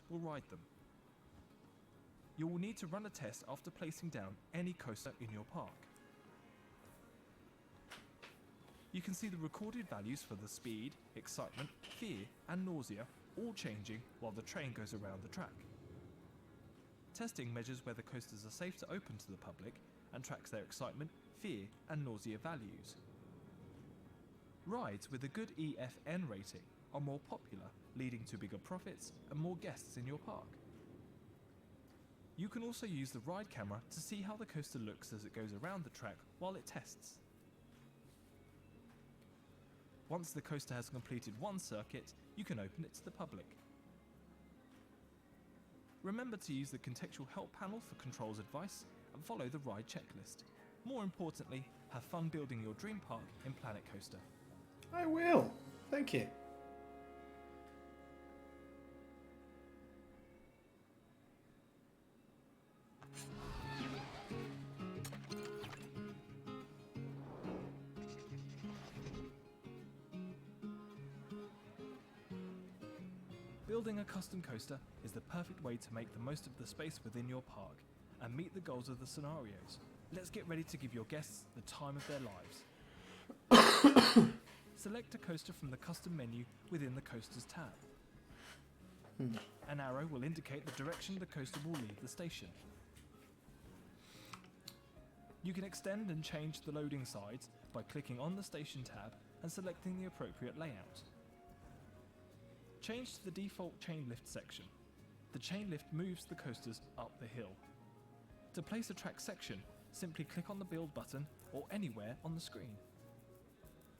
will ride them. You will need to run a test after placing down any coaster in your park. You can see the recorded values for the speed, excitement, fear and nausea all changing while the train goes around the track. Testing measures whether coasters are safe to open to the public and tracks their excitement, fear and nausea values. Rides with a good EFN rating are more popular, leading to bigger profits and more guests in your park. You can also use the ride camera to see how the coaster looks as it goes around the track while it tests. Once the coaster has completed one circuit, you can open it to the public. Remember to use the contextual help panel for controls advice and follow the ride checklist. More importantly, have fun building your dream park in Planet Coaster. I will. Thank you. Building a custom coaster is the perfect way to make the most of the space within your park and meet the goals of the scenarios. Let's get ready to give your guests the time of their lives. Select a coaster from the custom menu within the Coasters tab. An arrow will indicate the direction the coaster will leave the station. You can extend and change the loading sides by clicking on the station tab and selecting the appropriate layout. Change to the default chain lift section. The chain lift moves the coasters up the hill. To place a track section, simply click on the build button or anywhere on the screen.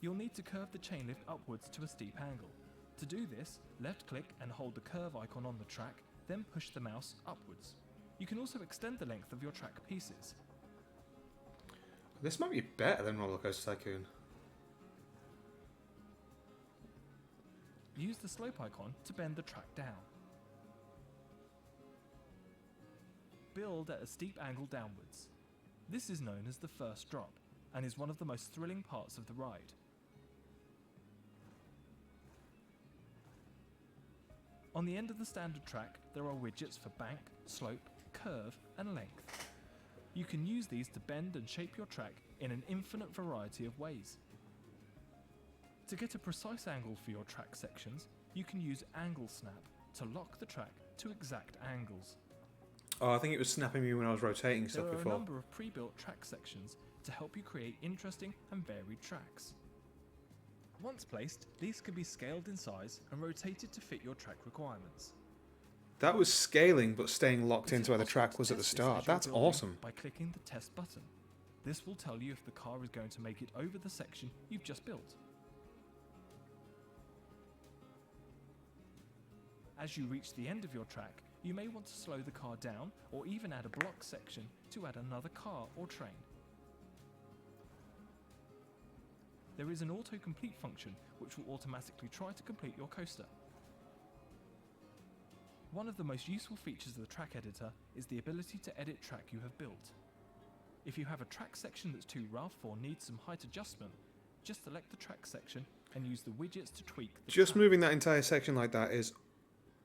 You'll need to curve the chain lift upwards to a steep angle. To do this, left click and hold the curve icon on the track, then push the mouse upwards. You can also extend the length of your track pieces. This might be better than Roller Coaster Tycoon. Use the slope icon to bend the track down. Build at a steep angle downwards. This is known as the first drop and is one of the most thrilling parts of the ride. On the end of the standard track, there are widgets for bank, slope, curve and length. You can use these to bend and shape your track in an infinite variety of ways. To get a precise angle for your track sections, you can use Angle Snap to lock the track to exact angles. Oh, I think it was snapping me when I was rotating stuff There are before. a number of pre-built track sections to help you create interesting and varied tracks. Once placed, these can be scaled in size and rotated to fit your track requirements. That was scaling but staying locked It is into where the possible track to was at the test this start. as you're That's building awesome. By clicking the test button. This will tell you if the car is going to make it over the section you've just built. As you reach the end of your track, you may want to slow the car down or even add a block section to add another car or train. There is an autocomplete function which will automatically try to complete your coaster. One of the most useful features of the track editor is the ability to edit track you have built. If you have a track section that's too rough or needs some height adjustment, just select the track section and use the widgets to tweak the Just track. moving that entire section like that is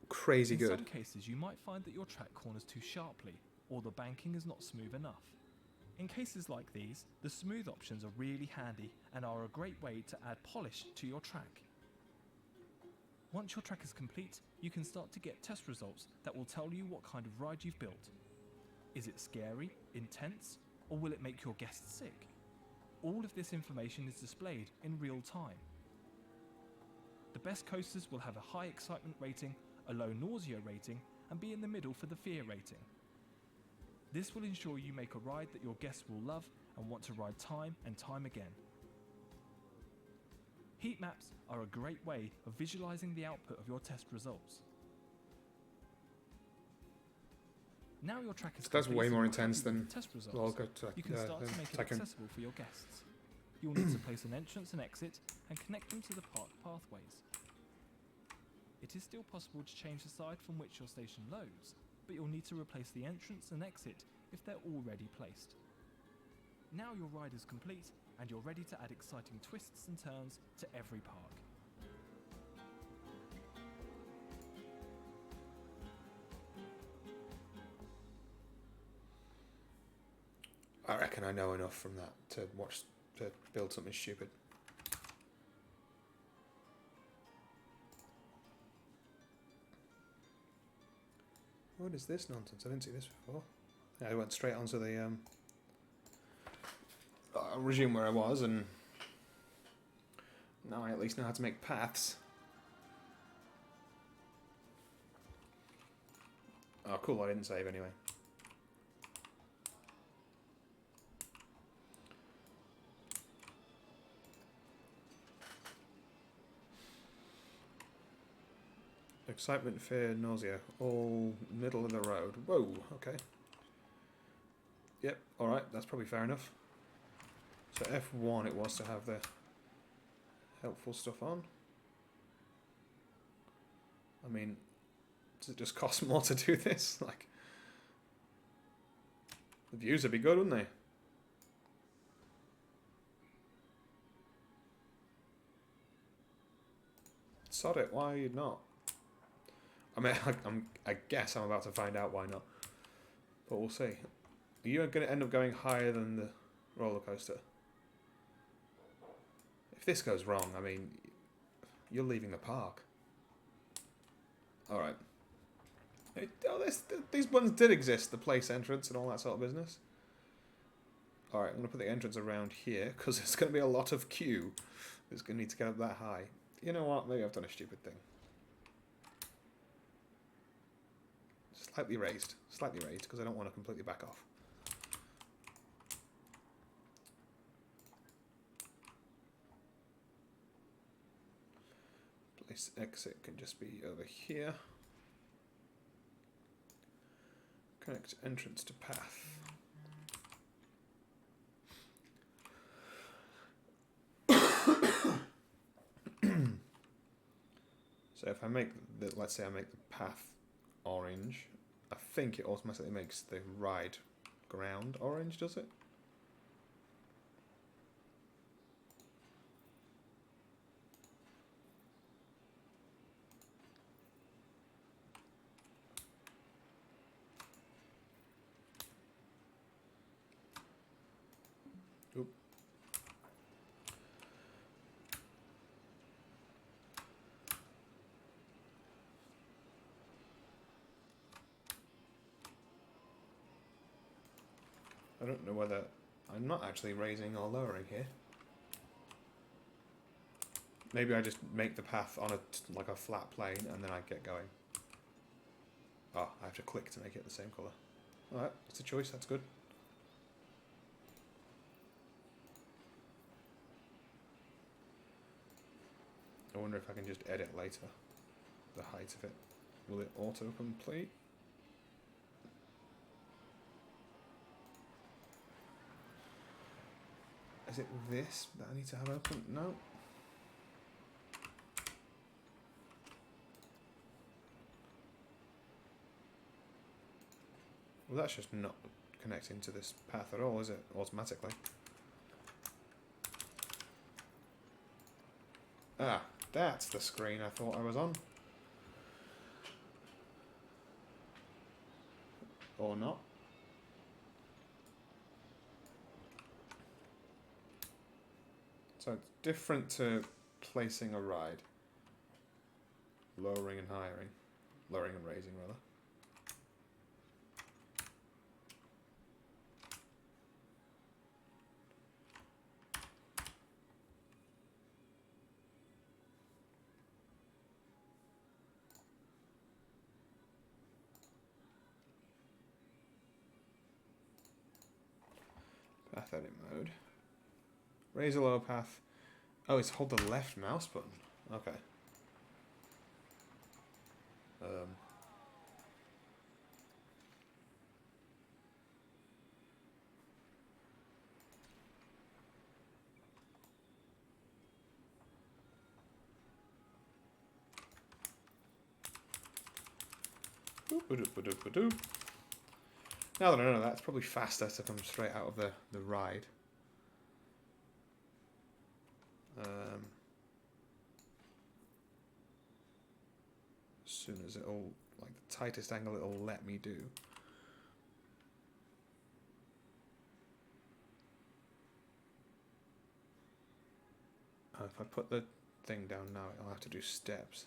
crazy In good. some cases, you might find that your track corners too sharply, or the banking is not smooth enough. In cases like these, the smooth options are really handy and are a great way to add polish to your track. Once your track is complete, you can start to get test results that will tell you what kind of ride you've built. Is it scary, intense, or will it make your guests sick? All of this information is displayed in real time. The best coasters will have a high excitement rating, a low nausea rating, and be in the middle for the fear rating. This will ensure you make a ride that your guests will love and want to ride time and time again. Heat maps are a great way of visualizing the output of your test results. Now your track is That's complete way and more you're happy intense with than the test results. Roller Coaster You can start to make it Tycoon. accessible for your guests. You'll need to place an entrance and exit and connect them to the park pathways. It is still possible to change the side from which your station loads, but you'll need to replace the entrance and exit if they're already placed. Now your ride is complete and you're ready to add exciting twists and turns to every park. I reckon I know enough from that to build something stupid. What is this nonsense? I didn't see this before. Yeah, I went straight onto the I'll resume where I was, and now I at least know how to make paths. Oh, cool! I didn't save anyway. Excitement, fear, nausea. All middle of the road. Whoa, okay. Yep, alright, that's probably fair enough. So F1 it was to have the helpful stuff on. I mean, does it just cost more to do this? Like, the views would be good, wouldn't they? Sod it, why not? I mean, I guess I'm about to find out why not. But we'll see. Are you going to end up going higher than the roller coaster? If this goes wrong, I mean, you're leaving the park. Alright. Oh, these ones did exist, the place entrance and all that sort of business. Alright, I'm going to put the entrance around here, because there's going to be a lot of queue that's going to need to get up that high. You know what? Maybe I've done a stupid thing. Slightly raised, because I don't want to completely back off. Place exit can just be over here. Connect entrance to path. So if I make the, let's say I make the path orange, I think it automatically makes the ride ground orange, does it? Oop. I don't know whether I'm not actually raising or lowering here. Maybe I just make the path on like a flat plane and then I get going. Oh, I have to click to make it the same colour. Alright, it's a choice, that's good. I wonder if I can just edit later the height of it. Will it auto-complete? Is it this that I need to have open? No. Well, that's just not connecting to this path at all, is it? Automatically. Ah, that's the screen I thought I was on. Or not. So it's different to placing a ride. Lowering and hiring. Lowering and raising, rather. Path edit mode. Raise a lower path. Oh, it's hold the left mouse button. Okay. Boop-a-doop-a-doop-a-doop. Now that I know that, it's probably faster to come straight out of the ride. As soon as it'll, like the tightest angle it'll let me do. If I put the thing down now, I'll have to do steps.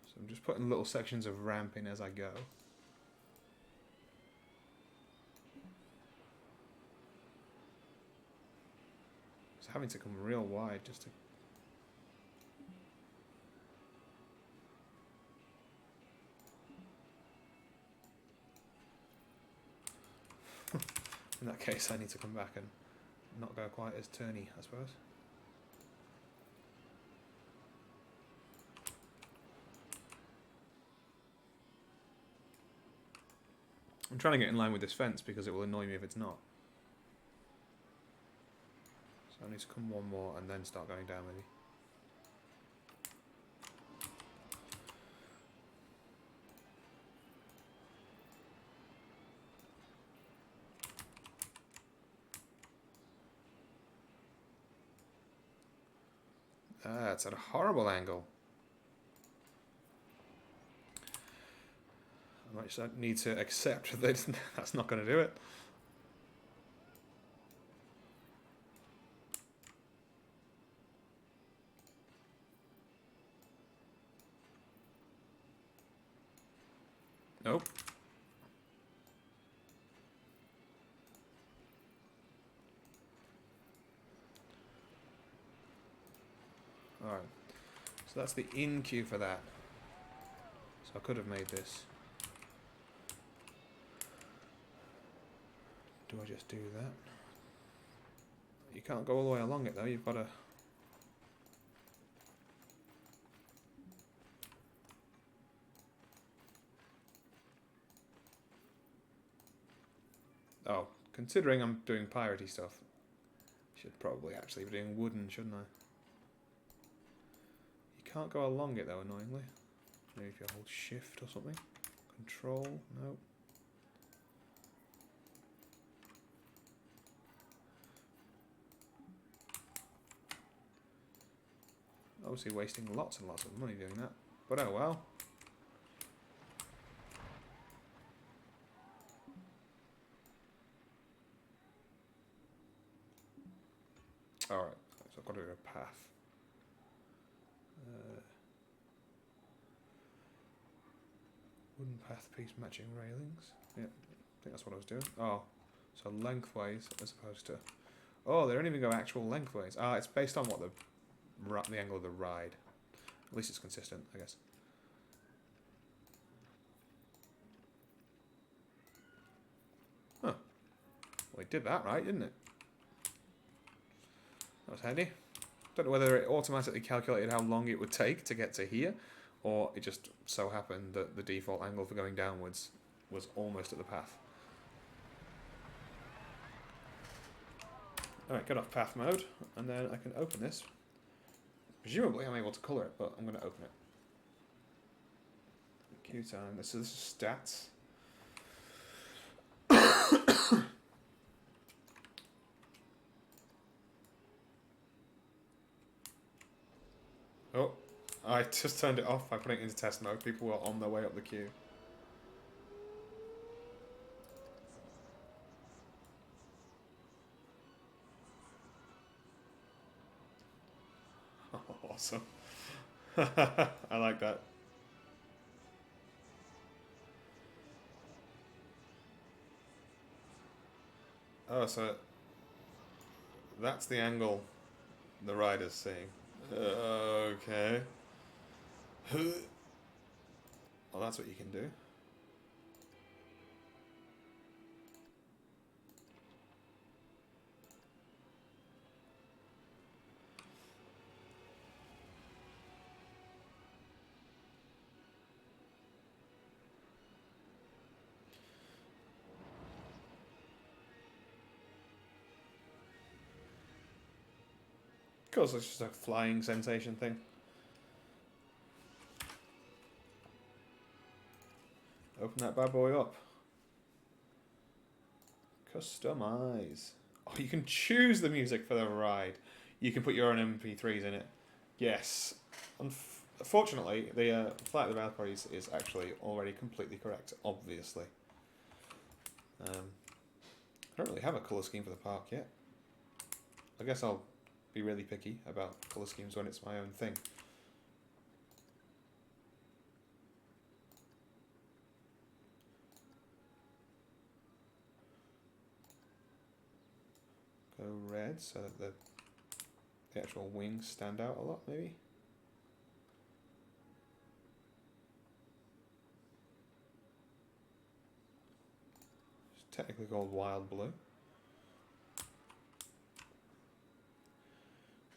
So I'm just putting little sections of ramp in as I go. It's having to come real wide just to... In that case, I need to come back and not go quite as turny, I suppose. I'm trying to get in line with this fence because it will annoy me if it's not. So I need to come one more and then start going down maybe. Ah, it's at a horrible angle. I might just need to accept that that's not going to do it. Nope. Alright. So that's the in queue for that. So I could have made this. Do I just do that? You can't go all the way along it though, you've got to... Oh, considering I'm doing piratey stuff, I should probably actually be doing wooden, shouldn't I? You can't go along it though, annoyingly. Maybe if you hold shift or something. Control, no. Obviously wasting lots and lots of money doing that, but oh well. Alright, so I've got to do a path. Wooden path piece matching railings. Yeah, I think that's what I was doing. Oh, so lengthways as opposed to... Oh, they don't even go actual lengthways. Ah, it's based on what the angle of the ride. At least it's consistent, I guess. Huh. Well, it did that right, didn't it? That was handy. Don't know whether it automatically calculated how long it would take to get to here, or it just so happened that the default angle for going downwards was almost at the path. Alright, get off path mode, and then I can open this. Presumably I'm able to colour it, but I'm going to open it. Queue time. This is stats. Oh, I just turned it off by putting it into test mode. People were on their way up the queue. Awesome. I like that. Oh, so that's the angle the rider's seeing. Okay. Well, that's what you can do. Of course, it's just a flying sensation thing. Open that bad boy up. Customize. Oh, you can choose the music for the ride. You can put your own MP3s in it. Yes. Unfortunately, the Flight of the Valkyries is actually already completely correct, obviously. I don't really have a colour scheme for the park yet. I guess I'll be really picky about colour schemes when it's my own thing. Go red so that the actual wings stand out a lot, maybe. It's technically called wild blue.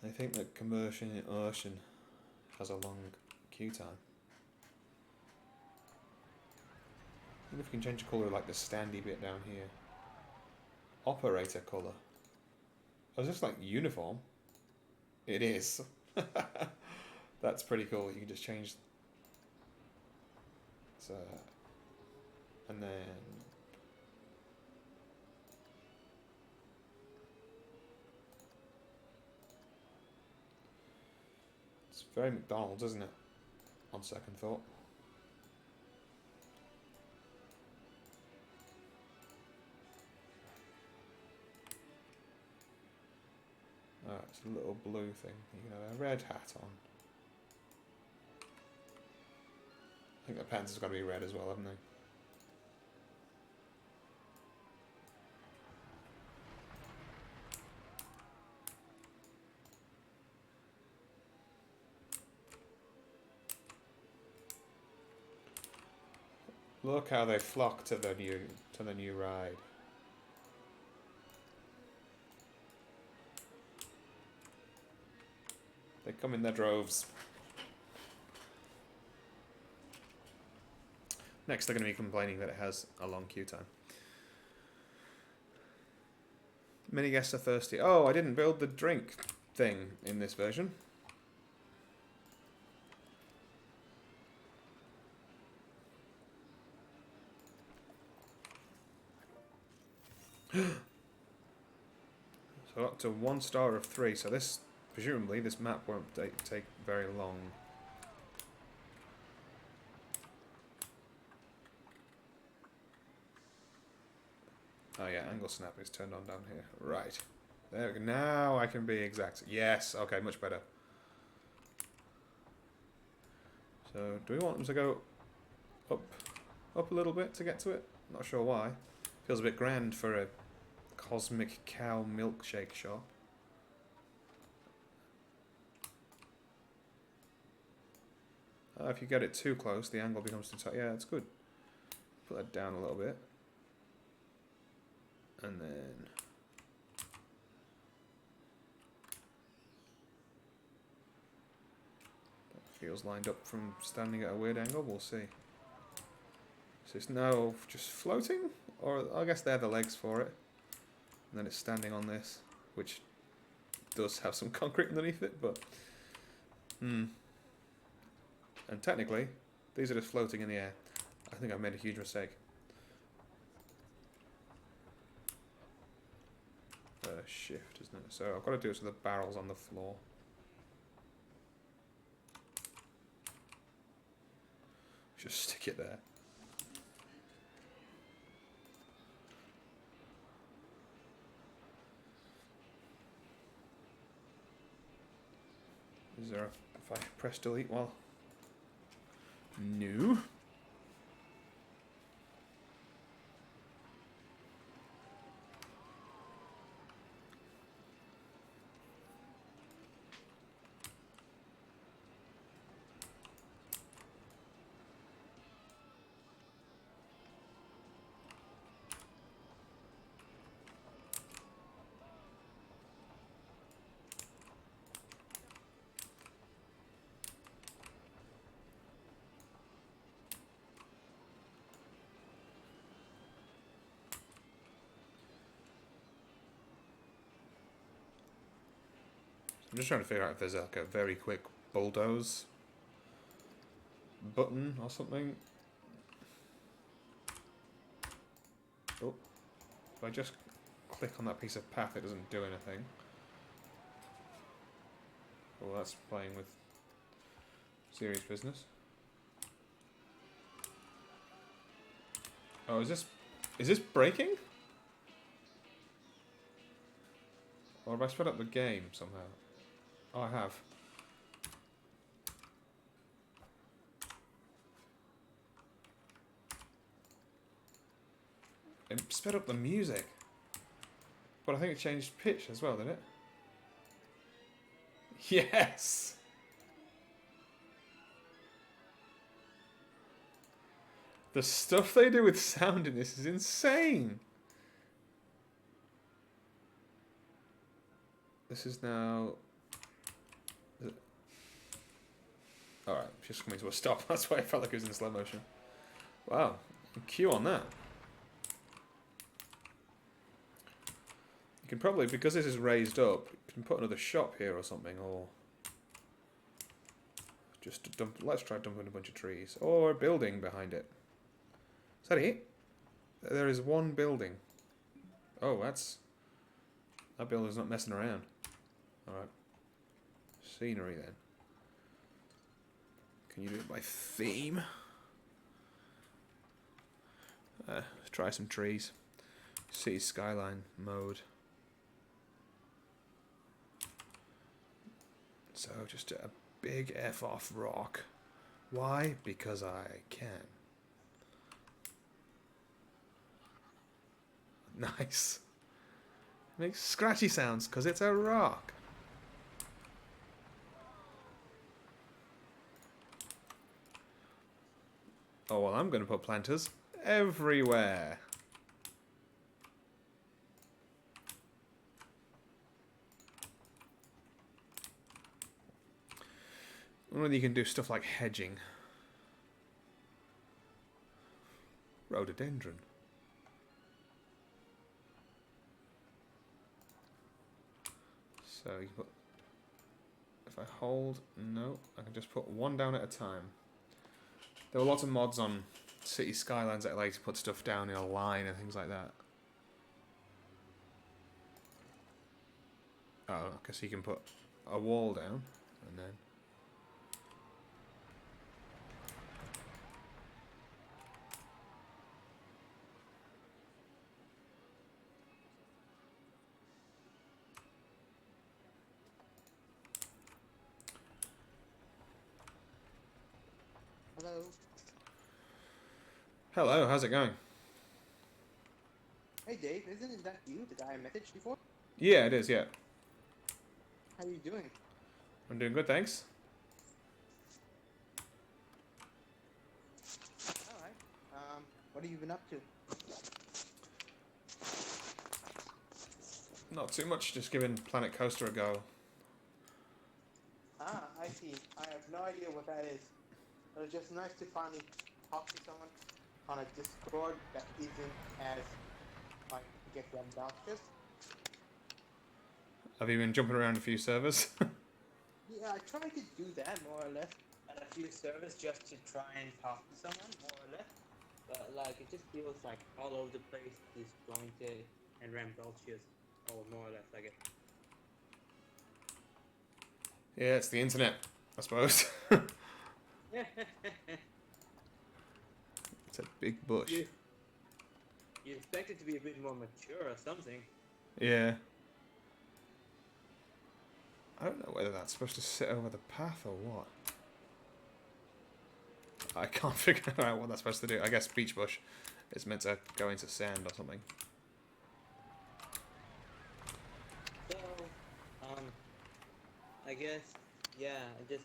I think that conversion in ocean has a long queue time. I wonder if we can change the colour like the standy bit down here. Operator colour. Oh, is this like uniform? It is. That's pretty cool. You can just change. So, and then it's very McDonald's, isn't it? On second thought. Oh, it's a little blue thing. You can have a red hat on. I think the pants has got to be red as well, haven't they? Look how they flock to the new ride. They come in their droves. Next, they're going to be complaining that it has a long queue time. Many guests are thirsty. Oh, I didn't build the drink thing in this version. So up to 1 star of 3. So this, presumably, this map won't take very long. Oh yeah, angle snap is turned on down here. Right. There we go. Now I can be exact. Yes, okay, much better. So, do we want them to go up a little bit to get to it? Not sure why. Feels a bit grand for a Cosmic Cow milkshake shop. If you get it too close, the angle becomes too tight. Yeah, that's good. Put that down a little bit. And then that feels lined up from standing at a weird angle. We'll see. So it's now just floating, or I guess they're the legs for it. And then it's standing on this, which does have some concrete underneath it, but and technically these are just floating in the air. I think I've made a huge mistake. Shift, isn't it? So I've got to do it so the barrel's on the floor. Just stick it there. Is there if I press delete while? No. I'm just trying to figure out if there's like a very quick bulldoze button or something. Oh, if I just click on that piece of path, it doesn't do anything. Well, that's playing with serious business. Oh, is this breaking? Or have I sped up the game somehow? Oh, I have. It sped up the music. But I think it changed pitch as well, didn't it? Yes! The stuff they do with sound in this is insane! This is now... Alright, just coming to a stop. That's why I felt like it was in slow motion. Wow, cue on that. You can probably, because this is raised up, you can put another shop here or something, or... Just dump, let's try dumping a bunch of trees. Or a building behind it. Is that it? There is one building. Oh, that's... That building's not messing around. Alright. Scenery then. Can you do it by theme? Let's try some trees. City skyline mode. So just a big F off rock. Why? Because I can. Nice. Makes scratchy sounds because it's a rock. Oh, well, I'm going to put planters everywhere. I wonder whether you can do stuff like hedging. Rhododendron. So you put... If I hold... No, I can just put one down at a time. There were lots of mods on City Skylines that allow you to put stuff down in a line and things like that. Oh, okay, so you can put a wall down and then... Hello. Hello, how's it going? Hey Dave, isn't that you, the guy I messaged before? Yeah, it is, yeah. How are you doing? I'm doing good, thanks. Alright. What have you been up to? Not too much, just giving Planet Coaster a go. Ah, I see. I have no idea what that is. But it's just nice to finally talk to someone on a Discord that isn't as, like, get obnoxious. Have you been jumping around a few servers? Yeah, I tried to do that more or less at a few servers just to try and talk to someone more or less. But like it just feels like all over the place, disjointed and rambunctious, or more or less, I guess. Yeah, it's the internet, I suppose. It's a big bush. You expect it to be a bit more mature or something. Yeah. I don't know whether that's supposed to sit over the path or what. I can't figure out what that's supposed to do. I guess beach bush is meant to go into sand or something. So, I guess, yeah, I just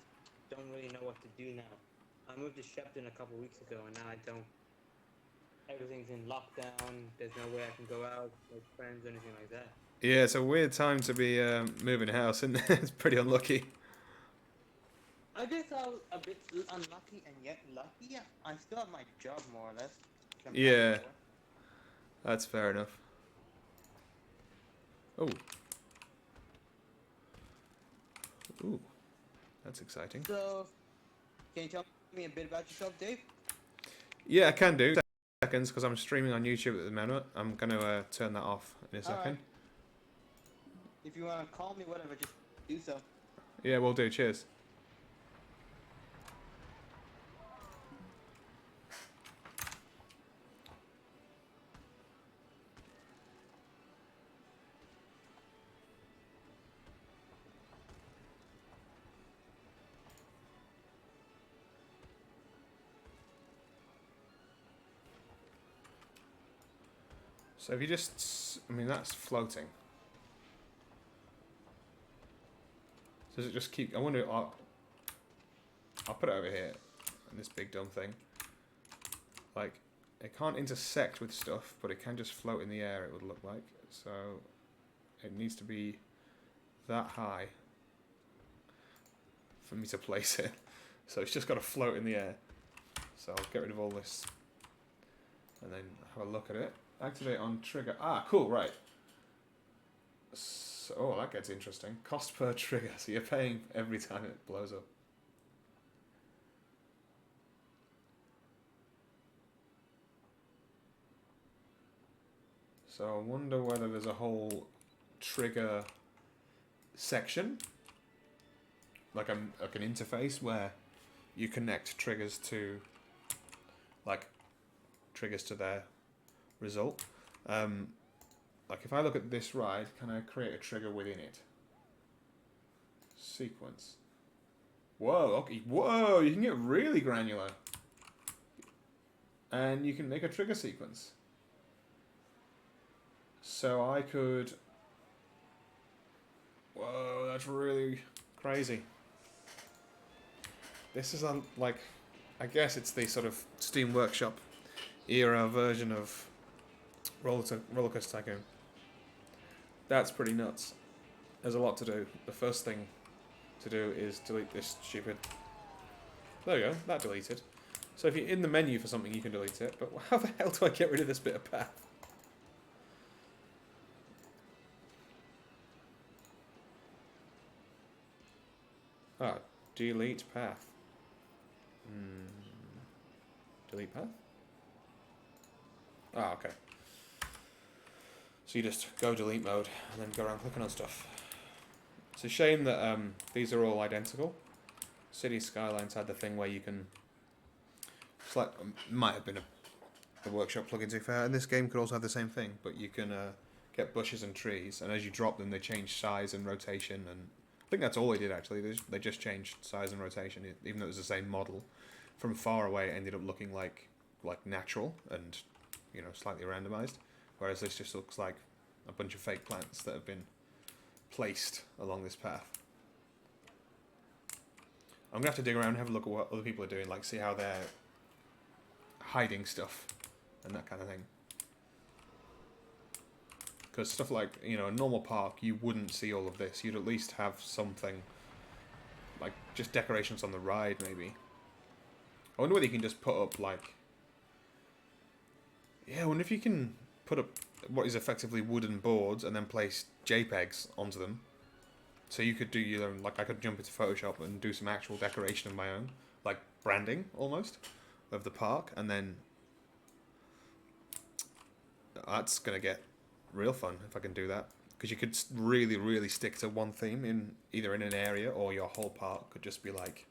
don't really know what to do now. I moved to Shepton a couple weeks ago, and now I don't. Everything's in lockdown. There's no way I can go out, make friends, or anything like that. Yeah, it's a weird time to be moving house, and it's pretty unlucky. I guess I was a bit unlucky and yet lucky. I still have my job more or less. Yeah. That's fair enough. Oh. Ooh. That's exciting. So, can you tell me a bit about yourself, Dave? Yeah, I can do. Seconds, because I'm streaming on YouTube at the moment. I'm going to turn that off in a second. If you want to call me, whatever, just do so. Yeah, we'll do. Cheers. So if you just, I mean, that's floating. Does it just keep, I wonder, I'll put it over here, and this big dumb thing. Like, it can't intersect with stuff, but it can just float in the air, it would look like. So, it needs to be that high for me to place it. So it's just got to float in the air. So I'll get rid of all this, and then have a look at it. Activate on trigger. Ah, cool, right. So, oh, that gets interesting. Cost per trigger. So you're paying every time it blows up. So I wonder whether there's a whole trigger section, like an interface where you connect triggers to, like, triggers to their result. Like if I look at this ride, can I create a trigger within it? Sequence. Whoa, okay, whoa, you can get really granular. And you can make a trigger sequence. So I could, whoa, that's really crazy. This is like, I guess it's the sort of Steam Workshop era version of Roller Coaster Tycoon. That's pretty nuts. There's a lot to do. The first thing to do is delete this stupid... There we go, that deleted. So if you're in the menu for something, you can delete it, but how the hell do I get rid of this bit of path? Ah, delete path. Delete path? Ah, okay. So you just go delete mode and then go around clicking on stuff. It's a shame that these are all identical. City Skylines had the thing where you can... It's like, might have been a workshop plugin to be fair, and this game could also have the same thing, but you can get bushes and trees, and as you drop them they change size and rotation, and I think that's all they did actually. They just changed size and rotation, even though it was the same model. From far away it ended up looking like natural and, you know, slightly randomized. Whereas this just looks like a bunch of fake plants that have been placed along this path. I'm going to have to dig around and have a look at what other people are doing, like see how they're hiding stuff and that kind of thing. Because stuff like, you know, a normal park, you wouldn't see all of this. You'd at least have something, like just decorations on the ride maybe. I wonder whether you can just put up like... Yeah, I wonder if you can put up what is effectively wooden boards and then place JPEGs onto them. So you could do your own, like I could jump into Photoshop and do some actual decoration of my own, like branding almost, of the park, and then that's going to get real fun if I can do that. Because you could really, really stick to one theme in either in an area, or your whole park could just be like,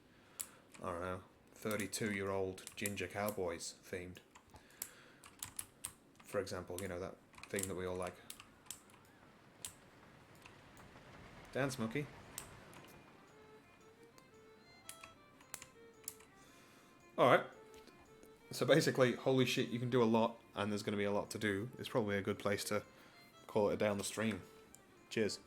I don't know, 32-year-old ginger cowboys themed. For example, you know, that thing that we all like. Dance monkey. Alright. So basically, holy shit, you can do a lot, and there's going to be a lot to do. It's probably a good place to call it a day on the stream. Cheers.